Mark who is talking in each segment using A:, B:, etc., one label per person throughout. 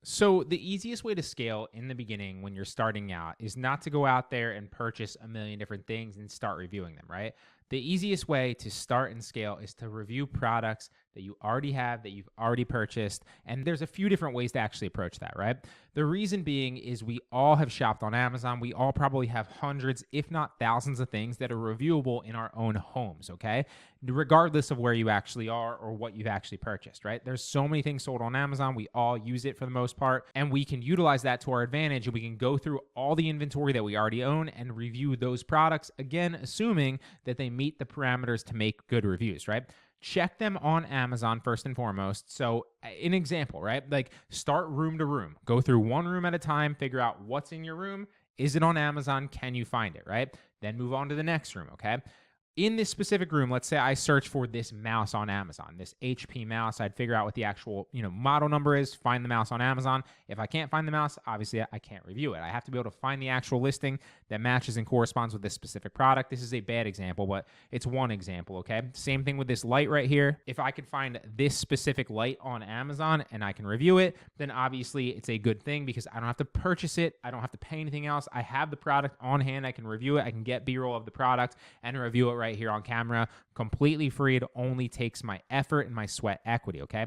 A: So, the easiest way to scale in the beginning when you're starting out is not to go out there and purchase a million different things and start reviewing them, right? The easiest way to start and scale is to review products that you already have, that you've already purchased. And there's a few different ways to actually approach that, right? The reason being is we all have shopped on Amazon. We all probably have hundreds, if not thousands, of things that are reviewable in our own homes, okay? Regardless of where you actually are or what you've actually purchased, right? There's so many things sold on Amazon. We all use it for the most part, and we can utilize that to our advantage. And we can go through all the inventory that we already own and review those products, again, assuming that they meet the parameters to make good reviews, right? Check them on Amazon first and foremost. So, an example, right? Like start room to room, go through one room at a time, figure out what's in your room. Is it on Amazon? Can you find it, right? Then move on to the next room, okay? In this specific room, let's say I search for this mouse on Amazon, this HP mouse. I'd figure out what the actual, model number is, find the mouse on Amazon. If I can't find the mouse, obviously I can't review it. I have to be able to find the actual listing that matches and corresponds with this specific product. This is a bad example, but it's one example, okay? Same thing with this light right here. If I could find this specific light on Amazon and I can review it, then obviously it's a good thing because I don't have to purchase it. I don't have to pay anything else. I have the product on hand. I can review it. I can get B-roll of the product and review it right here on camera, completely free. It only takes my effort and my sweat equity, okay?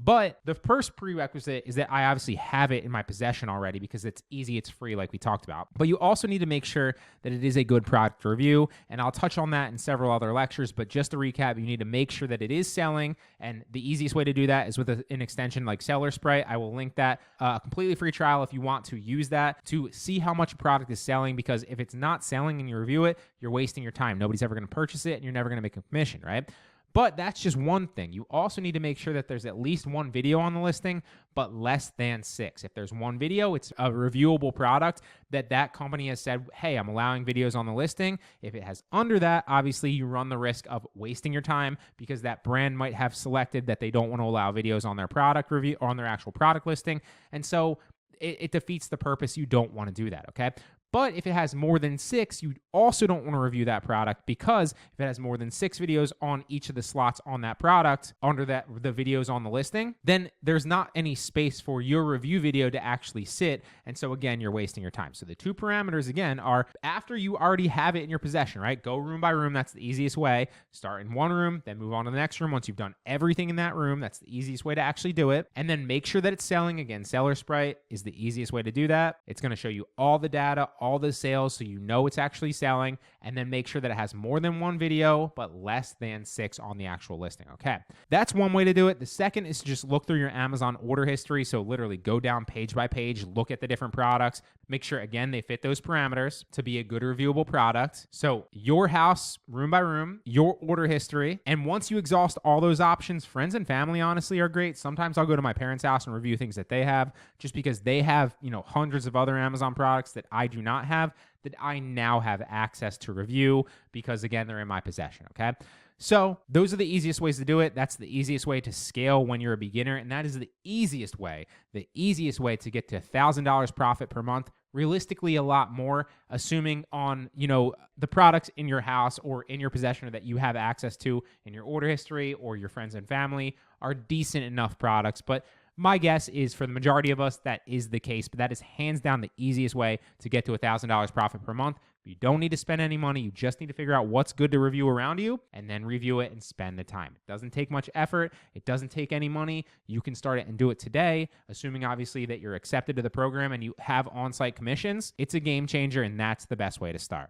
A: But the first prerequisite is that I obviously have it in my possession already because it's easy, it's free, like we talked about. But you also need to make sure that it is a good product to review, and I'll touch on that in several other lectures. But just to recap, you need to make sure that it is selling, and the easiest way to do that is with an extension like Seller Spray. I will link that, a completely free trial if you want to use that to see how much a product is selling, because if it's not selling and you review it, you're wasting your time. Nobody's ever going to purchase it, and you're never going to make a commission, right? But that's just one thing. You also need to make sure that there's at least one video on the listing, but less than 6. If there's one video, it's a reviewable product that company has said, hey, I'm allowing videos on the listing. If it has under that, obviously you run the risk of wasting your time because that brand might have selected that they don't want to allow videos on their product review or on their actual product listing. And so it defeats the purpose. You don't want to do that, okay? But if it has more than 6, you also don't want to review that product, because if it has more than 6 videos on each of the slots on that product under the videos on the listing, then there's not any space for your review video to actually sit. And so again, you're wasting your time. So the two parameters again are after you already have it in your possession, right? Go room by room. That's the easiest way. Start in one room, then move on to the next room. Once you've done everything in that room, that's the easiest way to actually do it. And then make sure that it's selling. Again, Seller Spray is the easiest way to do that. It's going to show you all the data, all the sales, so you know it's actually selling, and then make sure that it has more than one video but less than 6 on the actual listing. Okay, that's one way to do it. The second is to just look through your Amazon order history. So literally go down page by page, look at the different products, make sure again they fit those parameters to be a good reviewable product. So your house, room by room, your order history, and once you exhaust all those options, friends and family honestly are great. Sometimes I'll go to my parents' house and review things that they have, just because they have hundreds of other Amazon products that I do not have, that I now have access to review because, again, they're in my possession, okay? So those are the easiest ways to do it. That's the easiest way to scale when you're a beginner, and that is the easiest way to get to $1,000 profit per month. Realistically, a lot more, assuming on, the products in your house or in your possession or that you have access to in your order history or your friends and family are decent enough products. But my guess is for the majority of us, that is the case, but that is hands down the easiest way to get to $1,000 profit per month. You don't need to spend any money. You just need to figure out what's good to review around you and then review it and spend the time. It doesn't take much effort. It doesn't take any money. You can start it and do it today, assuming obviously that you're accepted to the program and you have on-site commissions. It's a game changer, and that's the best way to start.